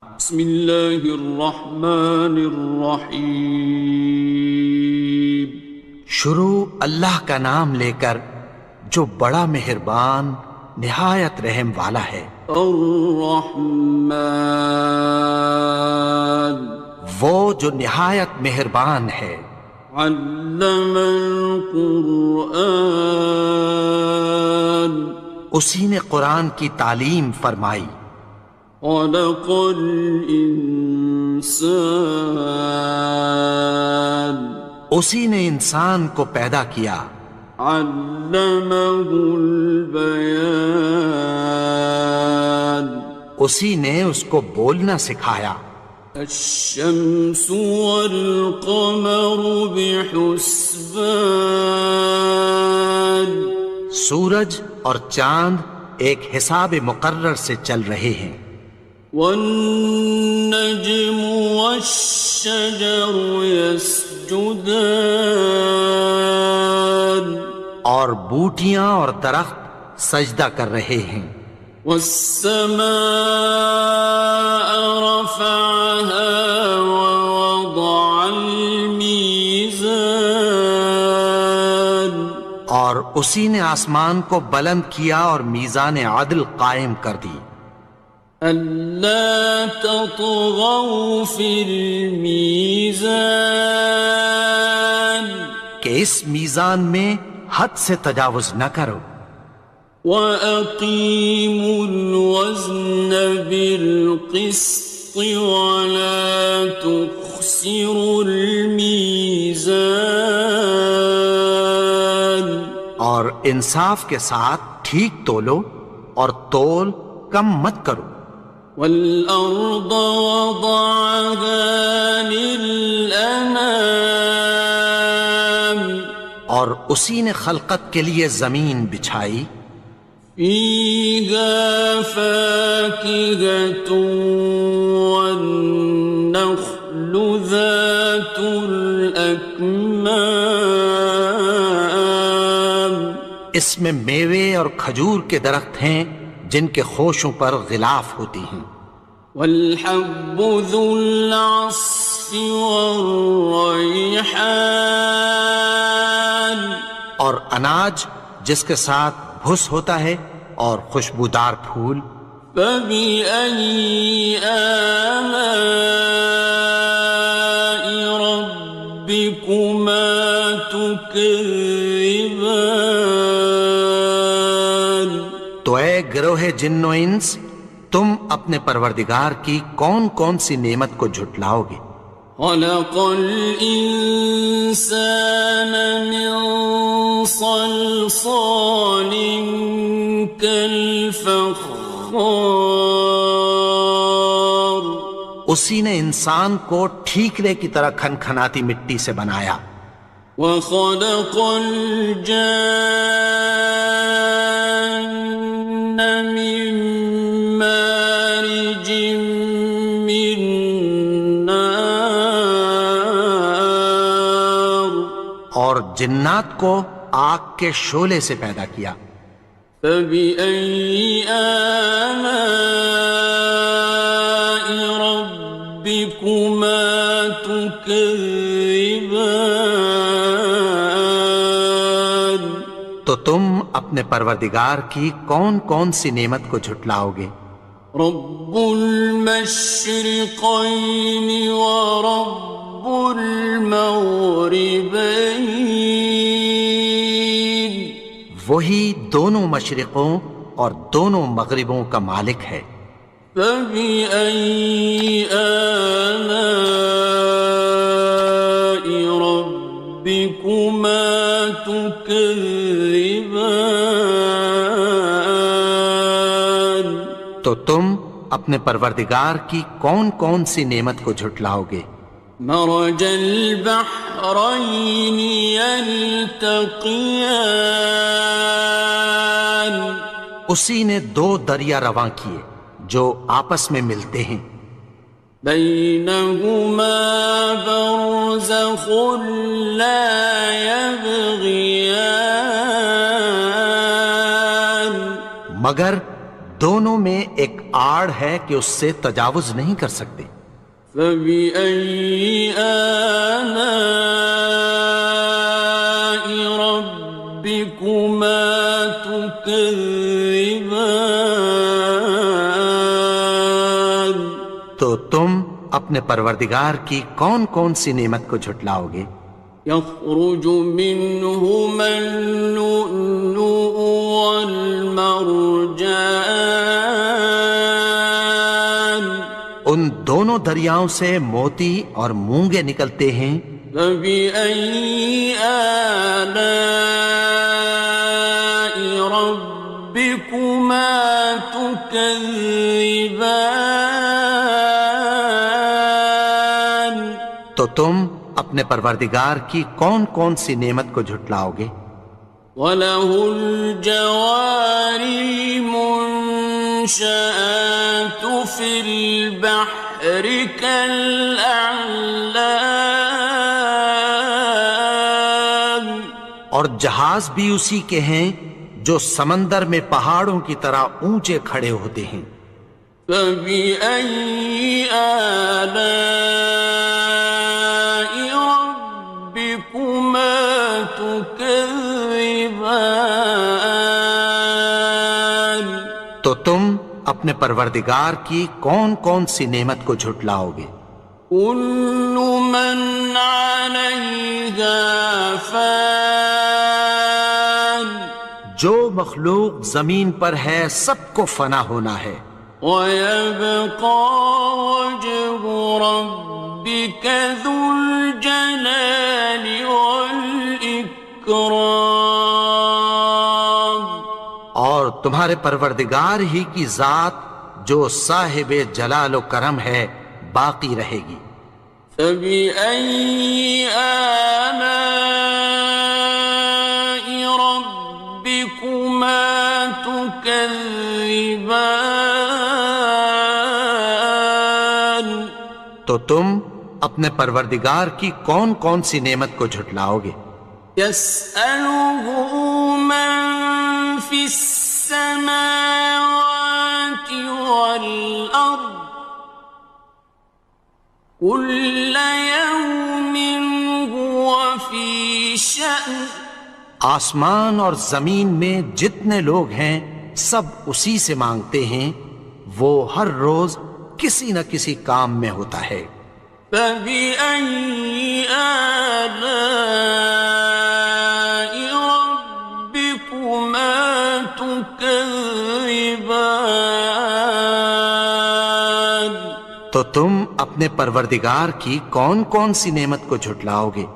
بسم اللہ الرحمن الرحیم۔ شروع اللہ کا نام لے کر جو بڑا مہربان نہایت رحم والا ہے۔ الرحمن، وہ جو نہایت مہربان ہے۔ علم القرآن، اسی نے قرآن کی تعلیم فرمائی۔ خلق الانسان، اسی نے انسان کو پیدا کیا۔ علمہ البیان، اسی نے اس کو بولنا سکھایا۔ الشمس والقمر بحسبان، سورج اور چاند ایک حساب مقرر سے چل رہے ہیں۔ والنجم والشجر يسجدان، اور بوٹیاں اور درخت سجدہ کر رہے ہیں۔ والسماء رفعها ووضع الميزان، اور اسی نے آسمان کو بلند کیا اور میزان عدل قائم کر دی۔ ألا تطغوا في الميزان، کہ اس میزان میں حد سے تجاوز نہ کرو۔ وَأَقِيمُوا الْوَزْنَ بِالْقِسْطِ وَلَا تُخْسِرُوا الْمِيزَانَ، اور انصاف کے ساتھ ٹھیک تولو اور تول کم مت کرو۔ وَالْأَرْضَ وَضَعَهَا لِلْأَنَامِ، اور اسی نے خلقت کے لیے زمین بچھائی۔ فِيهَا فَاكِهَةٌ وَالنَّخْلُ ذَاتُ الْأَكْمَامِ، اس میں میوے اور کھجور کے درخت ہیں جن کے خوشوں پر غلاف ہوتی ہیں۔ وَالْحَبُّ ذُو الْعَصْفِ وَالرَّيْحَانِ، اور اناج جس کے ساتھ بھس ہوتا ہے اور خوشبودار پھول۔ فَبِأَيِّ آلَاءِ رَبِّكُمَا تُكَذِّبَانِ، تو اے گروہ جن و انس، تم اپنے پروردگار کی کون کون سی نعمت کو جھٹلاؤ گے؟ خَلَقَ الْإِنسَانَ مِنْ صَلْصَالٍ كَالْفَخَّارِ، اسی نے انسان کو ٹھیکرے کی طرح کھنکھناتی مٹی سے بنایا۔ وَخَلَقَ الْجَانَّ مِن مَّارِجٍ مِّن نَّارٍ، اور جنات کو آگ کے شعلے سے پیدا کیا۔ فَبِأَيِّ آلَاءِ رَبِّكُمَا تُكَذِّبَانِ، تو تم اپنے پروردگار کی کون کون سی نعمت کو جھٹلاؤ گے؟ رب المشرقين ورب المغربين، وہی دونوں مشرقوں اور دونوں مغربوں کا مالک ہے۔ فَبِأَيِّ آلَاءِ رَبِّكُمَا تُكَذِّبَانِ، تو تم اپنے پروردگار کی کون کون سی نعمت کو جھٹلاؤ گے؟ مرج البحرين يلتقيان، اسی نے دو دریا رواں کیے جو آپس میں ملتے ہیں۔ بينهما برزخ لا يبغيان، مگر دونوں میں ایک آڑ ہے کہ اس سے تجاوز نہیں کر سکتے۔ فبأي آلاء ربكما تكذبان؟ تو تم اپنے پروردگار کی کون کون سی نعمت کو جھٹلاؤ گے؟ يخرج منهما اللؤلؤ والمرجان ان دونوں دریاؤں سے موتی اور مونگے نکلتے ہیں۔ فبأي آلاء ربكما تكذبان؟ تو تم اپنے پروردگار کی کون کون سی نعمت کو جھٹلاؤ گے؟ وَلَهُ الْجَوَارِ الْمُنشَآتُ فِي الْبَحْرِ كَالْأَعْلَامِ، اور جہاز بھی اسی کے ہیں جو سمندر میں پہاڑوں کی طرح اونچے کھڑے ہوتے ہیں۔ فَبِأَيِّ آلَاءِ رَبِّكُمَا تُكَذِّبَانِ؟ تو تم اپنے پروردگار کی کون کون سی نعمت کو جھٹلاؤ گے؟ كُلُّ مَنْ عَلَيْهَا فَانٍ، جو مخلوق زمین پر ہے سب کو فنا ہونا ہے۔ وَيَبْقَى وَجْهُ رَبِّكَ ذُو الْجَلَالِ وَالْإِكْرَامِ، اور تمہارے پروردگار ہی کی ذات جو صاحب جلال و کرم ہے باقی رہے گی۔ فَبِأَيِّ آلَاءِ رَبِّكُمَا تُكَذِّبَانِ؟ تو تم اپنے پروردگار کی کون کون سی نعمت کو جھٹلاؤ گے؟ يَسْأَلُهُ مَن فِي السَّمَاوَاتِ وَالْأَرْضِ كُلَّ يَوْمٍ هُوَ فِي شَأْنٍ، آسمان اور زمین میں جتنے لوگ ہیں سب اسی سے مانگتے ہیں، وہ ہر روز کسی نہ کسی کام میں ہوتا ہے۔ فَبِأَيِّ آلَاءِ رَبِّكُمَا تُكَذِّبَانِ؟ تو تم اپنے پروردگار کی کون کون سی نعمت کو جھٹلاؤ گے؟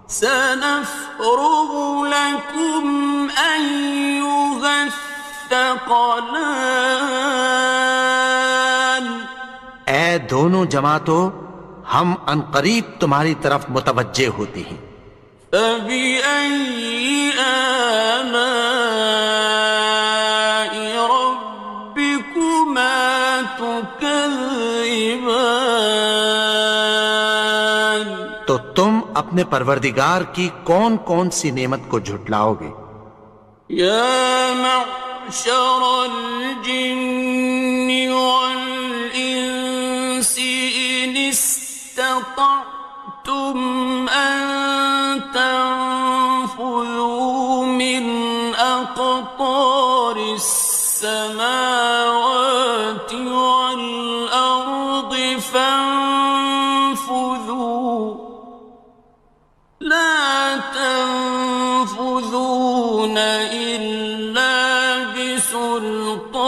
سَنَفْرُغُ لَكُمْ أَيُّهَ الثَّقَلَانِ، اے دونوں جماعتوں، ہم عنقریب تمہاری طرف متوجہ ہوتے ہیں۔ فَبِأَيِّ آلَاءِ رَبِّكُمَا تُكَذِّبَانِ؟ تو تم اپنے پروردگار کی کون کون سی نعمت کو جھٹلاؤ گے؟ يَا مَعْشَرَ الْجِنِّ وَالْإِنسِ إِنِ اسْتَطَعْتُمْ أَن تَنفُذُوا مِنْ أَقْطَارِ السَّمَاوَاتِ وَالْأَرْضِ فَانفُذُوا لَا تَنفُذُونَ إِلَّا بِسُلْطَانٍ۔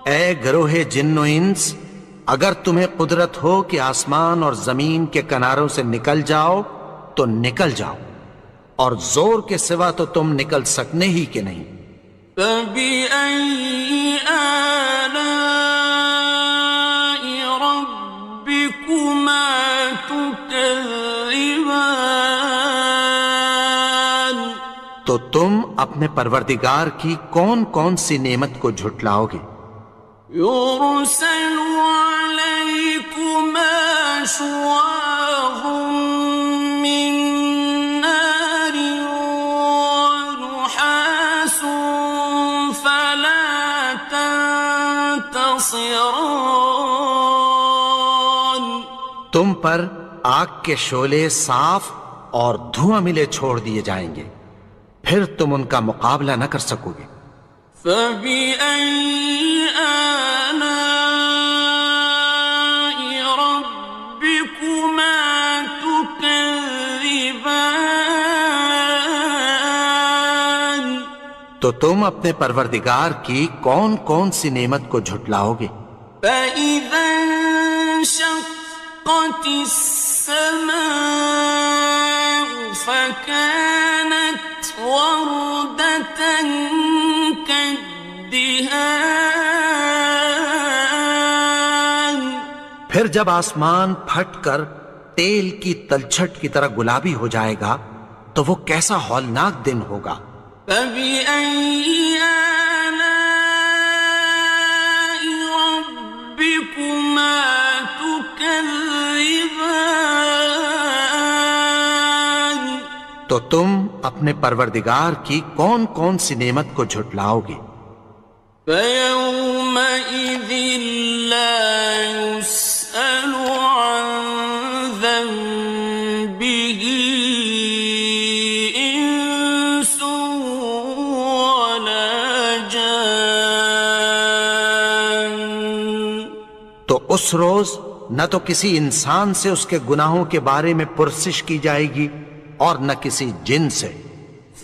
اے گروہ جن و انس، اگر تمہیں قدرت ہو کہ آسمان اور زمین کے کناروں سے نکل جاؤ تو نکل جاؤ، اور زور کے سوا تو تم نکل سکنے ہی کے نہیں۔ فَبِأَيِّ آلَاءِ رَبِّكُمَا تُكَذِّبَانِ؟ تو تم اپنے پروردگار کی کون کون سی نعمت کو جھٹلاؤ گے؟ يُرْسَلُ عَلَيْكُمَا شُوَاظٌ مِّن نَّارٍ وَنُحَاسٌ تنتصران تم پر آگ کے شعلے صاف اور دھواں ملے چھوڑ دیے جائیں گے، پھر تم ان کا مقابلہ نہ کر سکو گے۔ فبأي آلاء ربكما تكذبان تو تم اپنے پروردگار کی کون کون سی نعمت کو جھٹلاؤ گے؟ فإذا انشقت السماء فكانت وردة كالدهان پھر جب آسمان پھٹ کر تیل کی تلچھٹ کی طرح گلابی ہو جائے گا تو وہ کیسا ہولناک دن ہوگا۔ فبأي آلاء ربكما تكذبان تو تم اپنے پروردگار کی کون کون سی نعمت کو جھٹلاؤ گے؟ فيومئذ لا يسأل عن ذنبه إنس ولا جان تو اس روز نہ تو کسی انسان سے اس کے گناہوں کے بارے میں پرسش کی جائے گی اور نہ کسی جن سے۔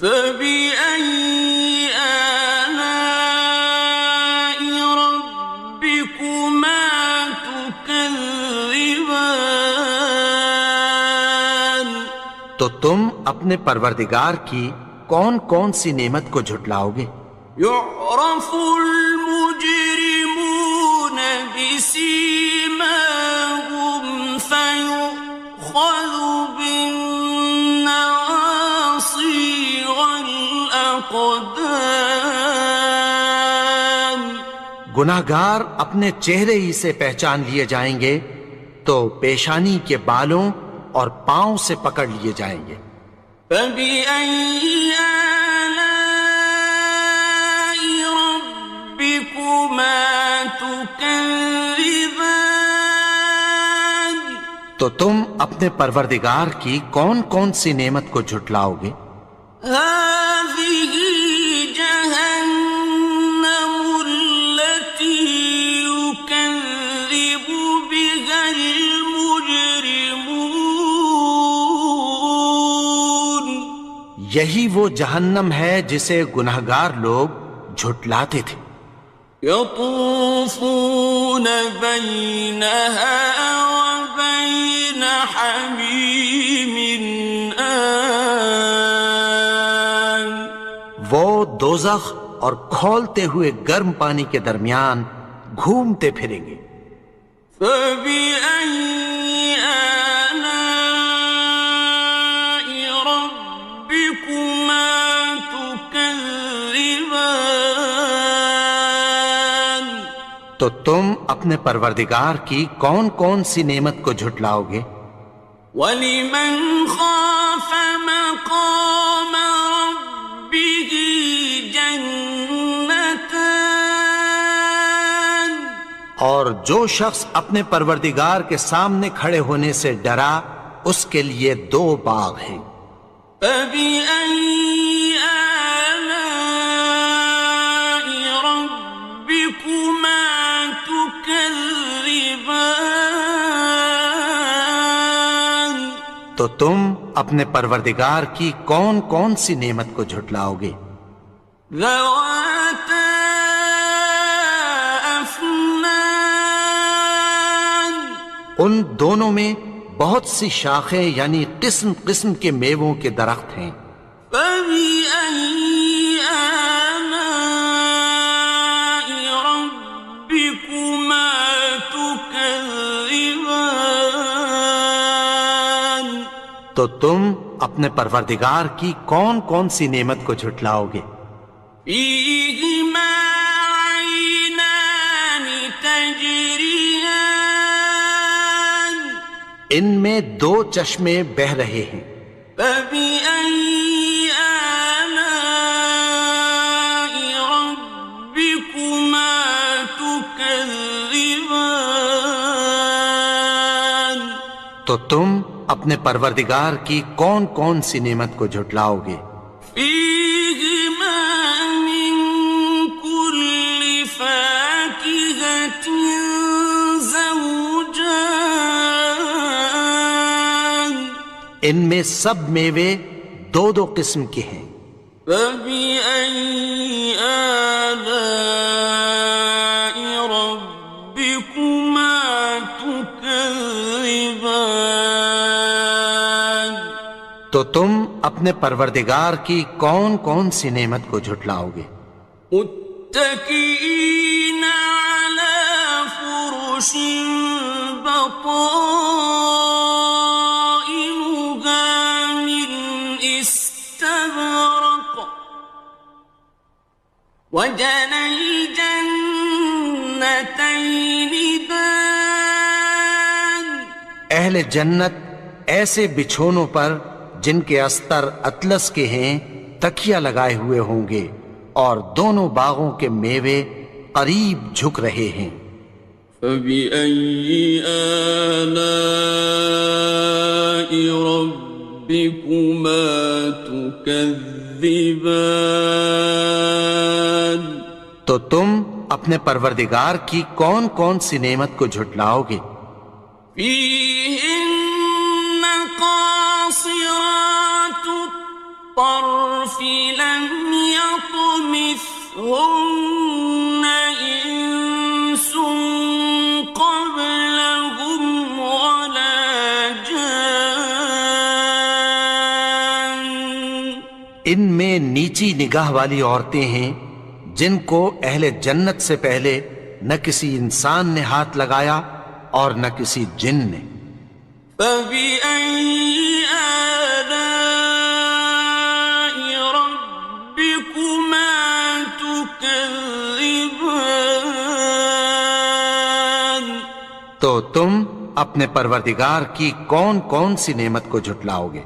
فبأي آلاء ربكما تكذبان تو تم اپنے پروردگار کی کون کون سی نعمت کو جھٹلاؤ گے؟ يعرف المجرمون بسيماهم فيؤخذ بالنواصي والأقدام گناہگار اپنے چہرے ہی سے پہچان لیے جائیں گے تو پیشانی کے بالوں اور پاؤں سے پکڑ لیے جائیں گے۔ فبأي آلاء ربكما تكذبان تو تم اپنے پروردگار کی کون کون سی نعمت کو جھٹلاؤ گے؟ هذه جهنم التي يكذب بها المجرمون یہی وہ جہنم ہے جسے گناہگار لوگ جھٹلاتے تھے۔ يطوفون بينها وبين حميم آن وہ دوزخ اور کھولتے ہوئے گرم پانی کے درمیان گھومتے پھریں گے۔ فبأي آلاء ربكما تكذبان تو تم اپنے پروردگار کی کون کون سی نعمت کو جھٹلاؤ گے؟ وَلِمَنْ خَافَ مَقَامَ رَبِّهِ جَنَّتَانِ اور جو شخص اپنے پروردگار کے سامنے کھڑے ہونے سے ڈرا اس کے لیے دو باغ ہیں۔ فَبِأَيِّ آلَاءِ رَبِّكُمَا تُكَذِّبَانِ تو تم اپنے پروردگار کی کون کون سی نعمت کو جھٹلاؤ گے؟ ذَوَاتَا أَفْنَانٍ ان دونوں میں بہت سی شاخیں یعنی قسم قسم کے میووں کے درخت ہیں۔ فَبِأَيِّ آلَاءِ رَبِّكُمَا تُكَذِّبَانِ تو تم اپنے پروردگار کی کون کون سی نعمت کو جھٹلاؤ گے؟ فِيهِمَا عَيْنَانِ تَجْرِيَانِ ان میں دو چشمے بہہ رہے ہیں۔ فَبِأَيِّ آلَاءِ رَبِّكُمَا تُكَذِّبَانِ تكذبان تو تم اپنے پروردگار کی کون کون سی نعمت کو جھٹلاؤ گے؟ فيهما من كل فاكهة زوجان ان میں سب میوے دو دو قسم کے ہیں۔ فبأي آلاء ربكما تكذبان تو تم اپنے پروردگار کی کون کون سی نعمت کو جھٹلاؤ گے؟ متكئين على فرش بطائنها من استبرق وجنى الجنتين دان اہل جنت ایسے بچھونوں پر جن کے استر اطلس کے ہیں تکیہ لگائے ہوئے ہوں گے اور دونوں باغوں کے میوے قریب جھک رہے ہیں۔ فبأي آلاء ربكما تكذبان تو تم اپنے پروردگار کی کون کون سی نعمت کو جھٹلاؤ گے؟ فيهن قاصرات الطرف لم يطمثهن إنس قبلهم ولا جان ان میں نیچی نگاہ والی عورتیں ہیں جن کو اہل جنت سے پہلے نہ کسی انسان نے ہاتھ لگایا اور نہ کسی جن نے۔ فبأي آلاء ربكما تكذبان تو تم اپنے پروردگار کی کون کون سی نعمت کو جھٹلاؤ گے؟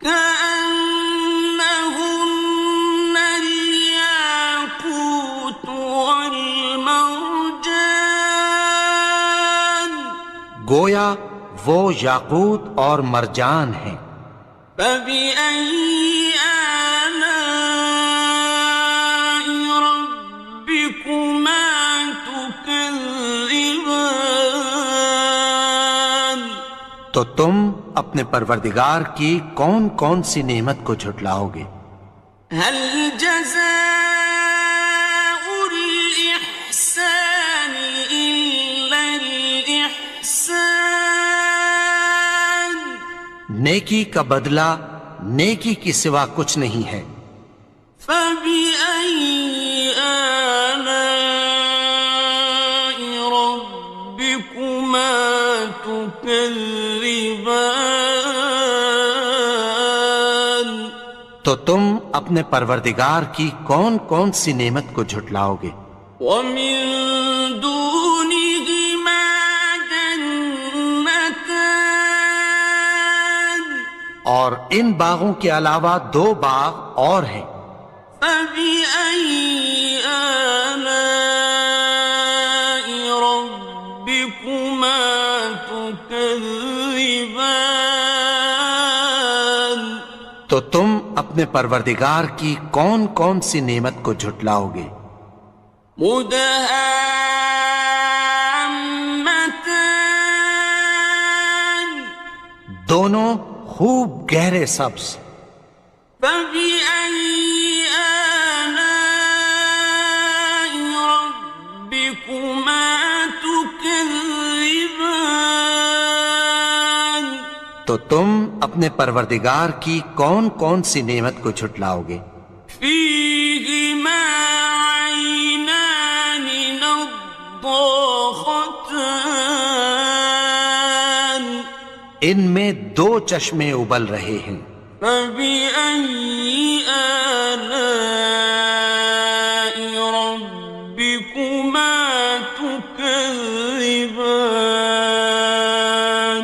كأنهن الياقوت والمرجان گویا وہ یاقوت اور مرجان ہیں۔ فبأي آلاء ربكما تكذبان تو تم اپنے پروردگار کی کون کون سی نعمت کو جھٹلاؤ گے؟ هل جزاء الإحسان إلا الإحسان نیکی کا بدلہ نیکی کی سوا کچھ نہیں ہے۔ فبأي آلاء ربكما تكذبان تو تم اپنے پروردگار کی کون کون سی نعمت کو جھٹلاؤ گے؟ ومن دونهما جنتان اور ان باغوں کے علاوہ دو باغ اور ہیں۔ فبأي آلاء ربكما تكذبان تو تم اپنے پروردگار کی کون کون سی نعمت کو جھٹلاؤ گے؟ مدهامتان دونوں خوب گہرے سبز۔ فبأي آلاء ربكما تكذبان تو تم اپنے پروردگار کی کون کون سی نعمت کو جھٹلاؤ گے؟ فيهما عينان نضاختان ان میں دو چشمے ابل رہے ہیں۔ فبأي آلاء ربكما تكذبان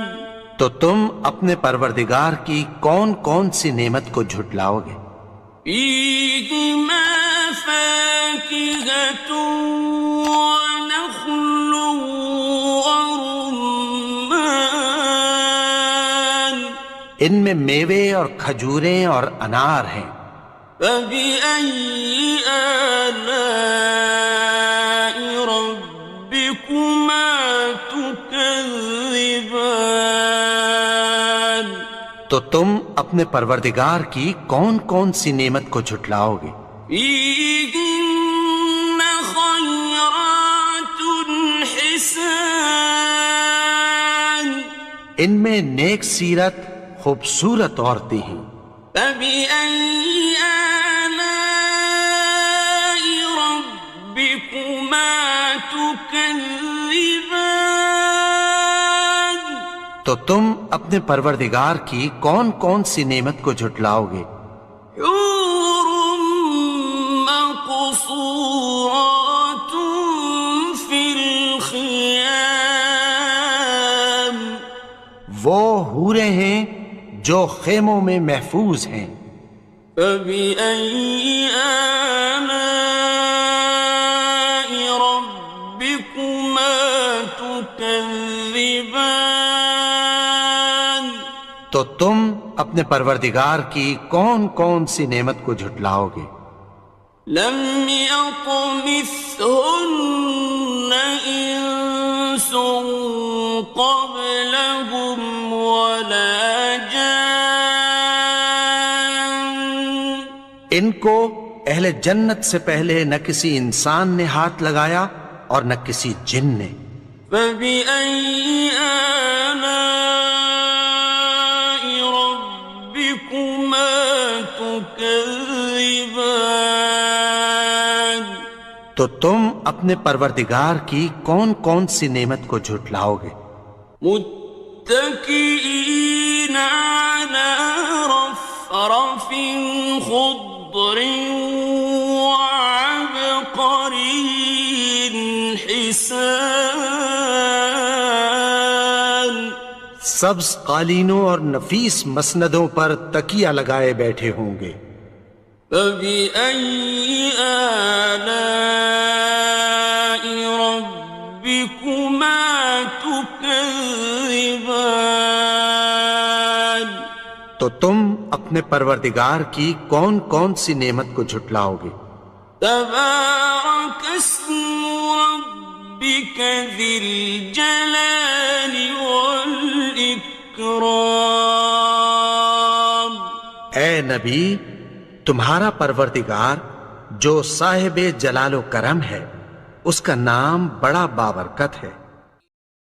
تو تم اپنے پروردگار کی کون کون سی نعمت کو جھٹلاؤ گے؟ فيهما فاكهة ونخل ان میں میوے اور کھجوریں اور انار ہیں۔ فبأي آلاء ربكما تكذبان؟ تو تم اپنے پروردگار کی کون کون سی نعمت کو جھٹلاؤ گے؟ فيهن خيرات حسان، ان میں نیک سیرت خوبصورت عورتیں ہیں۔ فبأي آلاء ربكما تكذبان؟ تو تم اپنے پروردگار کی کون کون سی نعمت کو جھٹلاؤ گے؟ حور مقصورات في الخيام، وہ حوریں ہیں جو خیموں میں محفوظ ہیں۔ فبأي آلاء ربكما تكذبان؟ تو تم اپنے پروردگار کی کون کون سی نعمت کو جھٹلاؤ گے؟ لم يطمثهن إنس قبلهم ولا جان، ان کو اہل جنت سے پہلے نہ کسی انسان نے ہاتھ لگایا اور نہ کسی جن نے۔ فبأي آلاء ربكما تكذبان؟ تو تم اپنے پروردگار کی کون کون سی نعمت کو جھٹلاؤ گے؟ متكئين على رفرف خضر وعبقري حسان، سبز قالینوں اور نفیس مسندوں پر تکیہ لگائے بیٹھے ہوں گے۔ فبأي آلاء ربكما تكذبان؟ تو تم اپنے پروردگار کی کون کون سی نعمت کو جھٹلاؤ گے؟ تبارك اسم ربك ذي الجلال والإكرام۔ اے نبی، تمہارا پروردگار جو صاحب جلال و کرم ہے، اس کا نام بڑا بابرکت ہے۔